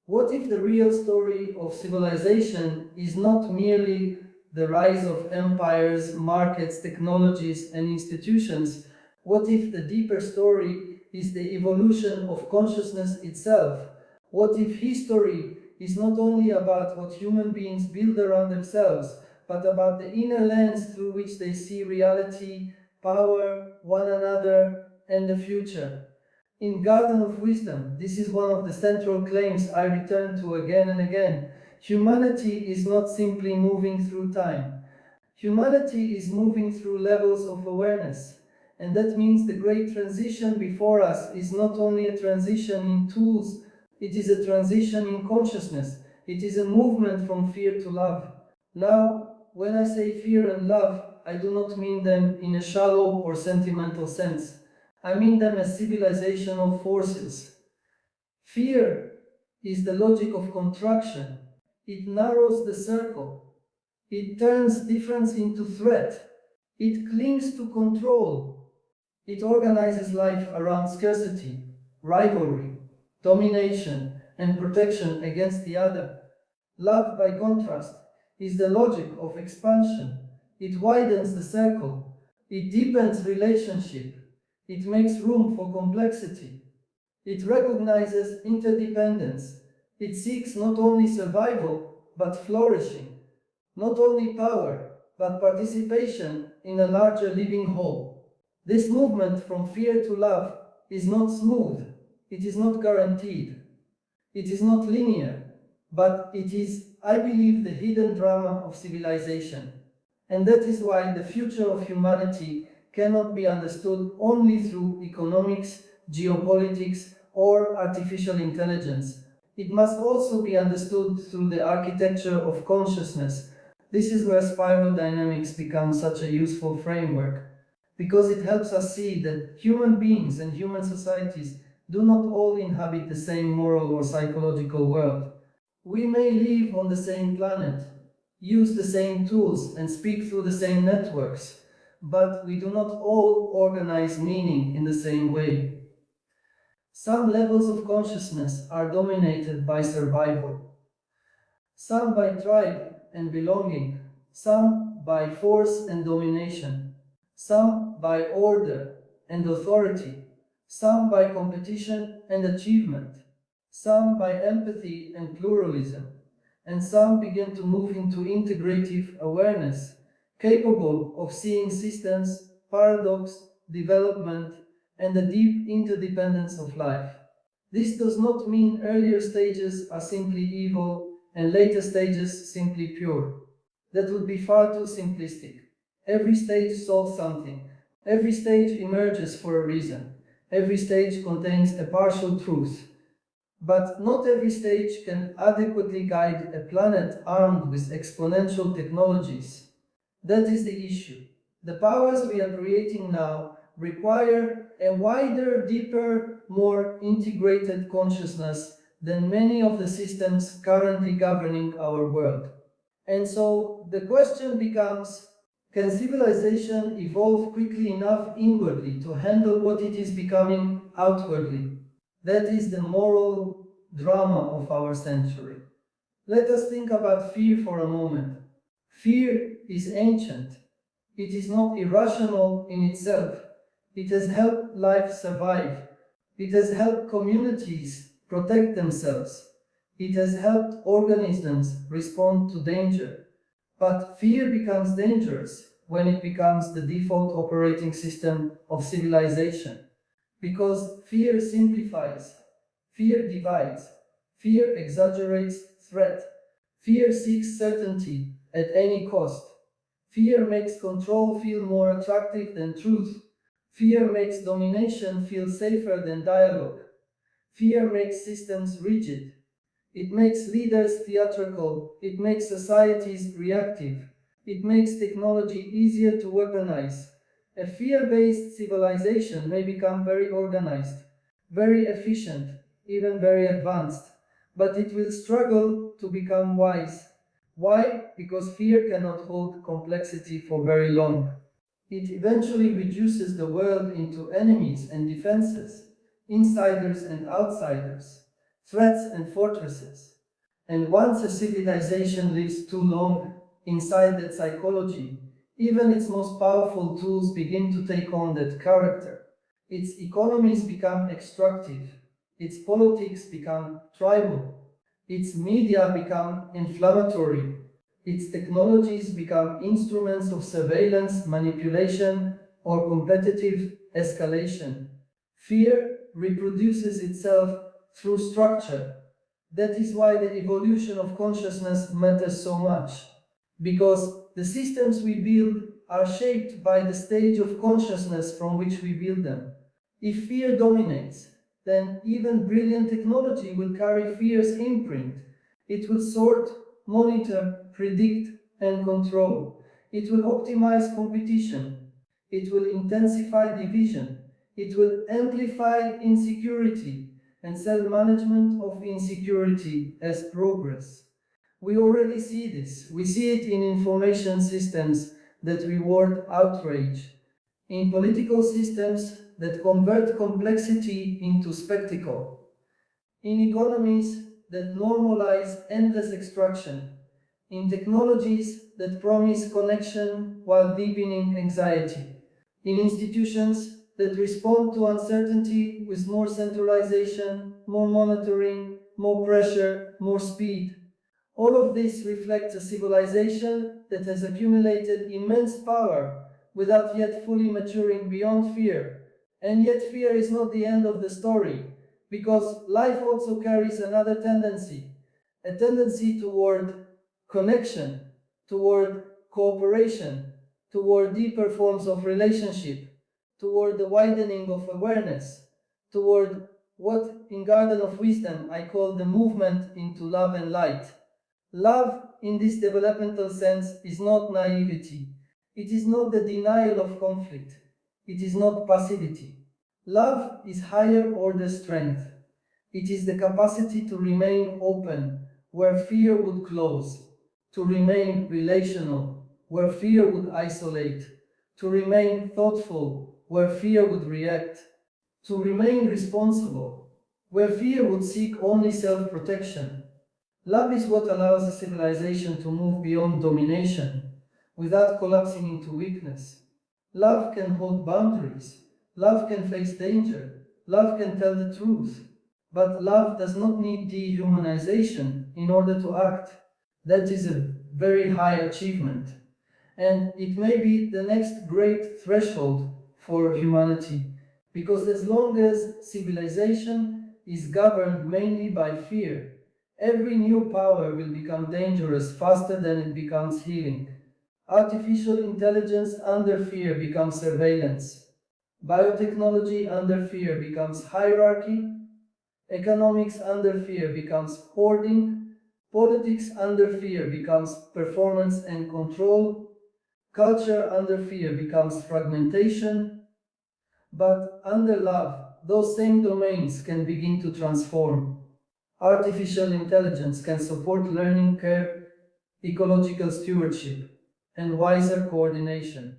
What if the real story of civilization is not merely the rise of empires, markets, technologies, and institutions? What if the deeper story is the evolution of consciousness itself? What if history is not only about what human beings build around themselves, but about the inner lens through which they see reality, power, one another, and the future? In Garden of Wisdom, this is one of the central claims I return to again and again. Humanity is not simply moving through time. Humanity is moving through levels of awareness. And that means the great transition before us is not only a transition in tools, it is a transition in consciousness. It is a movement from fear to love. Now, when I say fear and love, I do not mean them in a shallow or sentimental sense. I mean them as civilizational forces. Fear is the logic of contraction. It narrows the circle. It turns difference into threat. It clings to control. It organizes life around scarcity, rivalry, domination, and protection against the other. Love, by contrast, is the logic of expansion. It widens the circle. It deepens relationship. It makes room for complexity. It recognizes interdependence. It seeks not only survival, but flourishing. Not only power, but participation in a larger living whole. This movement from fear to love is not smooth. It is not guaranteed. It is not linear. But it is, I believe, the hidden drama of civilization. And that is why the future of humanity cannot be understood only through economics, geopolitics, or artificial intelligence. It must also be understood through the architecture of consciousness. This is where spiral dynamics becomes such a useful framework, because it helps us see that human beings and human societies do not all inhabit the same moral or psychological world. We may live on the same planet, use the same tools, and speak through the same networks, but we do not all organize meaning in the same way. Some levels of consciousness are dominated by survival, some by tribe and belonging, some by force and domination, some by order and authority, some by competition and achievement, some by empathy and pluralism, and some begin to move into integrative awareness, capable of seeing systems, paradox, development, and the deep interdependence of life. This does not mean earlier stages are simply evil and later stages simply pure. That would be far too simplistic. Every stage solves something. Every stage emerges for a reason. Every stage contains a partial truth. But not every stage can adequately guide a planet armed with exponential technologies. That is the issue. The powers we are creating now require a wider, deeper, more integrated consciousness than many of the systems currently governing our world. And so the question becomes, can civilization evolve quickly enough inwardly to handle what it is becoming outwardly? That is the moral drama of our century. Let us think about fear for a moment. Fear is ancient. It is not irrational in itself. It has helped life survive. It has helped communities protect themselves. It has helped organisms respond to danger. But fear becomes dangerous when it becomes the default operating system of civilization. Because fear simplifies, fear divides, fear exaggerates threat, fear seeks certainty at any cost, fear makes control feel more attractive than truth, fear makes domination feel safer than dialogue, fear makes systems rigid, it makes leaders theatrical, it makes societies reactive, it makes technology easier to weaponize. A fear-based civilization may become very organized, very efficient, even very advanced, but it will struggle to become wise. Why? Because fear cannot hold complexity for very long. It eventually reduces the world into enemies and defenses, insiders and outsiders, threats and fortresses. And once a civilization lives too long inside that psychology, even its most powerful tools begin to take on that character. Its economies become extractive, its politics become tribal, its media become inflammatory, its technologies become instruments of surveillance, manipulation, or competitive escalation. Fear reproduces itself through structure. That is why the evolution of consciousness matters so much, because the systems we build are shaped by the stage of consciousness from which we build them. If fear dominates, then even brilliant technology will carry fear's imprint. It will sort, monitor, predict, and control. It will optimize competition. It will intensify division. It will amplify insecurity and self-management of insecurity as progress. We already see this. We see it in information systems that reward outrage, in political systems that convert complexity into spectacle, in economies that normalize endless extraction, in technologies that promise connection while deepening anxiety, in institutions that respond to uncertainty with more centralization, more monitoring, more pressure, more speed. All of this reflects a civilization that has accumulated immense power without yet fully maturing beyond fear. And yet, fear is not the end of the story, because life also carries another tendency, a tendency toward connection, toward cooperation, toward deeper forms of relationship, toward the widening of awareness, toward what in Garden of Wisdom I call the movement into love and light. Love, in this developmental sense, is not naivety. It is not the denial of conflict. It is not passivity. Love is higher order strength. It is the capacity to remain open where fear would close, to remain relational where fear would isolate, to remain thoughtful where fear would react, to remain responsible where fear would seek only self protection. Love is what allows a civilization to move beyond domination without collapsing into weakness. Love can hold boundaries. Love can face danger. Love can tell the truth. But love does not need dehumanization in order to act. That is a very high achievement. And it may be the next great threshold for humanity, because as long as civilization is governed mainly by fear, every new power will become dangerous faster than it becomes healing. Artificial intelligence under fear becomes surveillance. Biotechnology under fear becomes hierarchy. Economics under fear becomes hoarding. Politics under fear becomes performance and control. Culture under fear becomes fragmentation. But under love, those same domains can begin to transform. Artificial intelligence can support learning, care, ecological stewardship, and wiser coordination.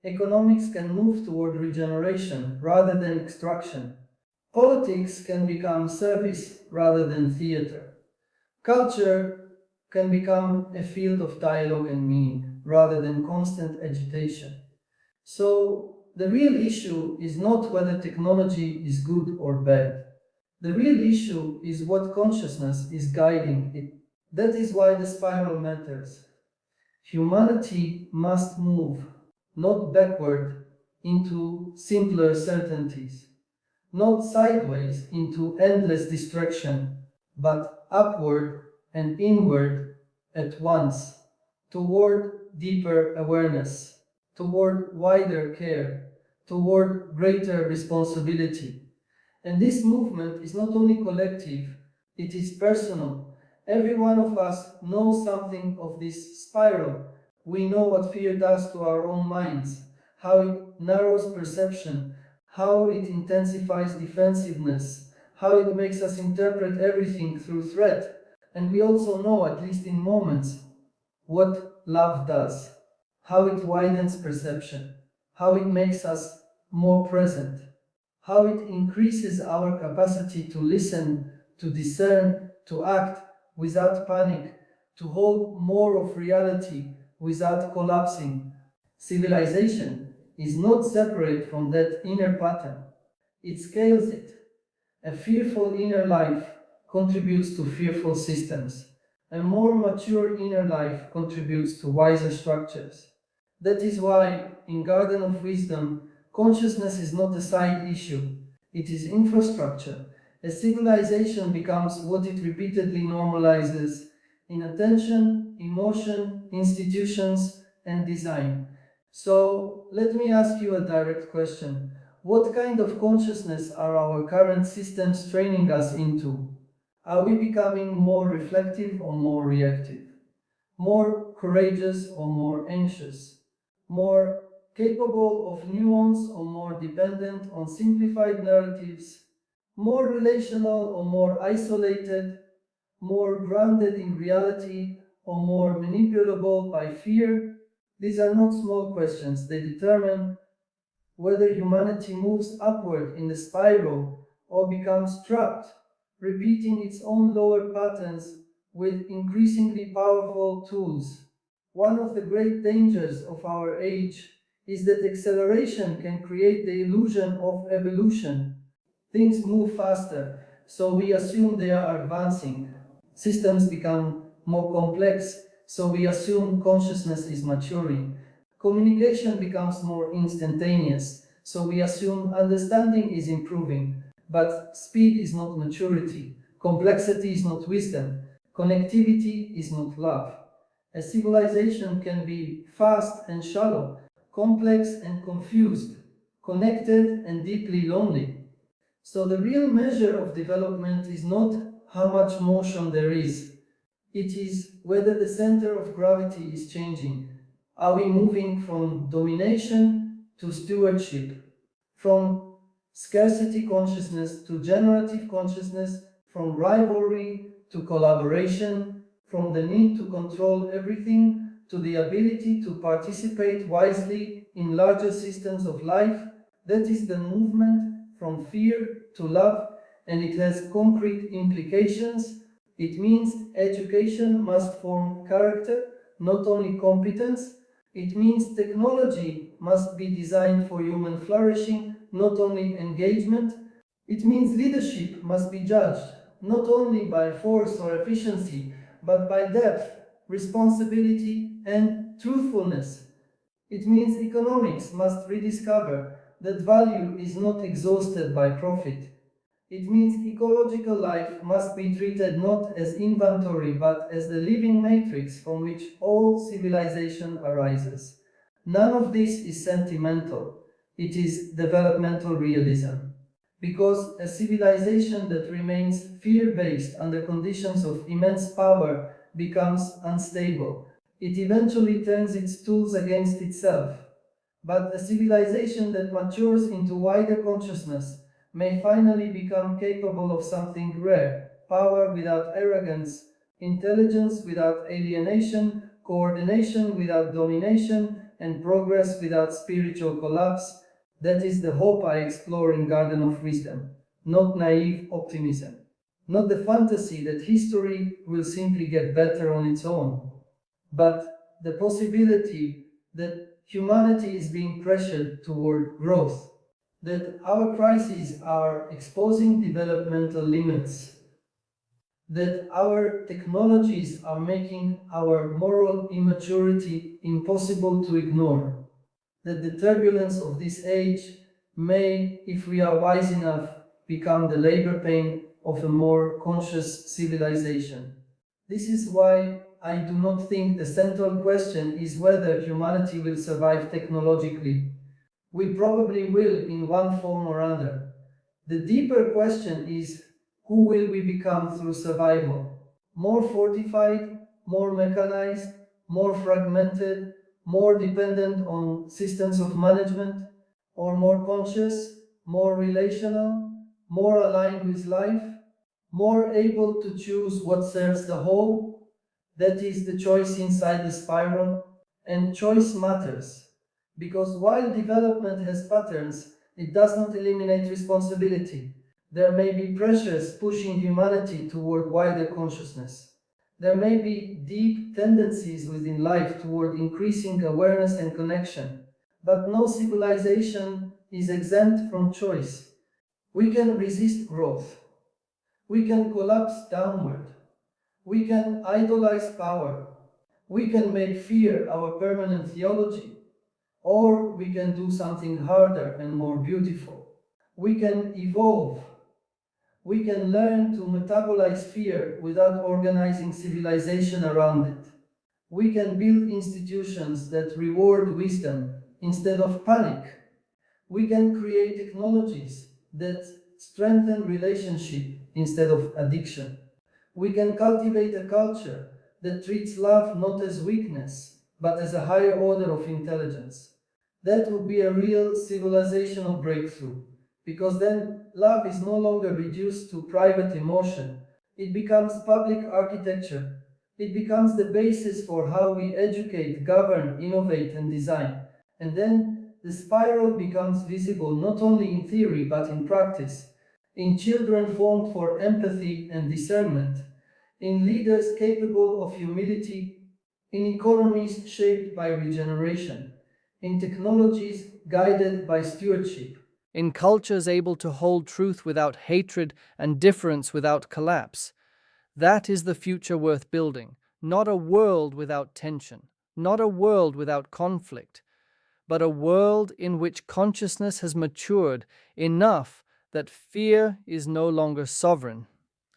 Economics can move toward regeneration rather than extraction. Politics can become service rather than theater. Culture can become a field of dialogue and meaning rather than constant agitation. So, the real issue is not whether technology is good or bad. The real issue is what consciousness is guiding it. That is why the spiral matters. Humanity must move, not backward, into simpler certainties, not sideways into endless distraction, but upward and inward at once, toward deeper awareness, toward wider care, toward greater responsibility. And this movement is not only collective, it is personal. Every one of us knows something of this spiral. We know what fear does to our own minds, how it narrows perception, how it intensifies defensiveness, how it makes us interpret everything through threat. And we also know, at least in moments, what love does, how it widens perception, how it makes us more present, how it increases our capacity to listen to discern, to act without panic, to hold more of reality without collapsing. Civilization is not separate from that inner pattern, it scales it. A fearful inner life contributes to fearful systems. A more mature inner life contributes to wiser structures. That is why, in Garden of Wisdom, consciousness is not a side issue, it is infrastructure. A civilization becomes what it repeatedly normalizes in attention, emotion, institutions, and design. So, let me ask you a direct question. What kind of consciousness are our current systems training us into? Are we becoming more reflective or more reactive? More courageous or more anxious? More capable of nuance or more dependent on simplified narratives? More relational or more isolated? More grounded in reality or more manipulable by fear? These are not small questions. They determine whether humanity moves upward in the spiral or becomes trapped, repeating its own lower patterns with increasingly powerful tools. One of the great dangers of our age is that acceleration can create the illusion of evolution. Things move faster, so we assume they are advancing. Systems become more complex, so we assume consciousness is maturing. Communication becomes more instantaneous, so we assume understanding is improving. But speed is not maturity, complexity is not wisdom, connectivity is not love. A civilization can be fast and shallow, complex and confused, connected and deeply lonely. So the real measure of development is not how much motion there is, it is whether the center of gravity is changing. Are we moving from domination to stewardship? From scarcity consciousness to generative consciousness, from rivalry to collaboration, from the need to control everything to the ability to participate wisely in larger systems of life? That is the movement from fear to love, and it has concrete implications. It means education must form character, not only competence. It means technology must be designed for human flourishing, not only engagement. It means leadership must be judged, not only by force or efficiency, but by depth, responsibility, and truthfulness. It means economics must rediscover that value is not exhausted by profit. It means ecological life must be treated not as inventory but as the living matrix from which all civilization arises. None of this is sentimental, it is developmental realism. Because a civilization that remains fear based under conditions of immense power becomes unstable. It eventually turns its tools against itself. But a civilization that matures into wider consciousness may finally become capable of something rare: power without arrogance, intelligence without alienation, coordination without domination, and progress without spiritual collapse. That is the hope I explore in Garden of Wisdom, not naive optimism, not the fantasy that history will simply get better on its own, but the possibility that humanity is being pressured toward growth, that our crises are exposing developmental limits, that our technologies are making our moral immaturity impossible to ignore, that the turbulence of this age may, if we are wise enough, become the labor pain of a more conscious civilization. This is why I do not think the central question is whether humanity will survive technologically. We probably will in one form or other. The deeper question is, who will we become through survival? More fortified, more mechanized, more fragmented, more dependent on systems of management, or more conscious, more relational, more aligned with life, more able to choose what serves the whole? That is the choice inside the spiral, and choice matters. Because while development has patterns, it does not eliminate responsibility. There may be pressures pushing humanity toward wider consciousness. There may be deep tendencies within life toward increasing awareness and connection. But no civilization is exempt from choice. We can resist growth. We can collapse downward. We can idolize power. We can make fear our permanent theology. Or we can do something harder and more beautiful. We can evolve. We can learn to metabolize fear without organizing civilization around it. We can build institutions that reward wisdom instead of panic. We can create technologies that strengthen relationship instead of addiction. We can cultivate a culture that treats love not as weakness, but as a higher order of intelligence. That would be a real civilizational breakthrough, because then love is no longer reduced to private emotion. It becomes public architecture. It becomes the basis for how we educate, govern, innovate, and design. And then the spiral becomes visible not only in theory but in practice, in children formed for empathy and discernment, in leaders capable of humility, in economies shaped by regeneration, in technologies guided by stewardship. In cultures able to hold truth without hatred and difference without collapse. That is the future worth building, not a world without tension, not a world without conflict, but a world in which consciousness has matured enough that fear is no longer sovereign.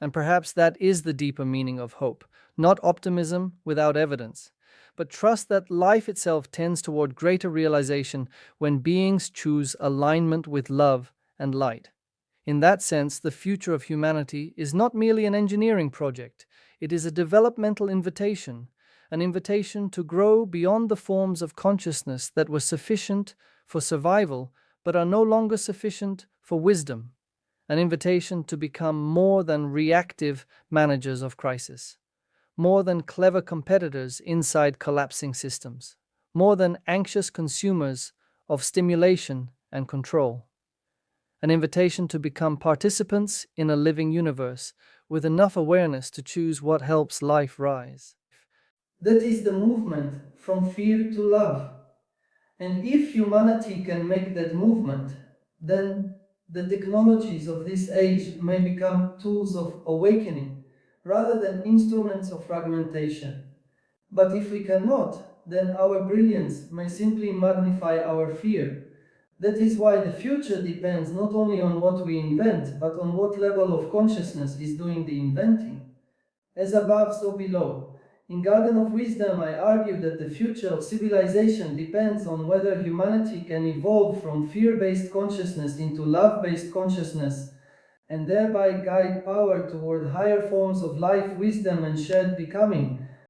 And perhaps that is the deeper meaning of hope, not optimism without evidence, but trust that life itself tends toward greater realization when beings choose alignment with love and light. In that sense, the future of humanity is not merely an engineering project, it is a developmental invitation, an invitation to grow beyond the forms of consciousness that were sufficient for survival but are no longer sufficient for wisdom, an invitation to become more than reactive managers of crisis, more than clever competitors inside collapsing systems, more than anxious consumers of stimulation and control. An invitation to become participants in a living universe with enough awareness to choose what helps life rise. That is the movement from fear to love. And if humanity can make that movement, then the technologies of this age may become tools of awakening rather than instruments of fragmentation. But if we cannot, then our brilliance may simply magnify our fear. That is why the future depends not only on what we invent, but on what level of consciousness is doing the inventing. As above, so below. In Garden of Wisdom, I argue that the future of civilization depends on whether humanity can evolve from fear based consciousness into love based consciousness, and thereby guide power toward higher forms of life, wisdom, and shared becoming,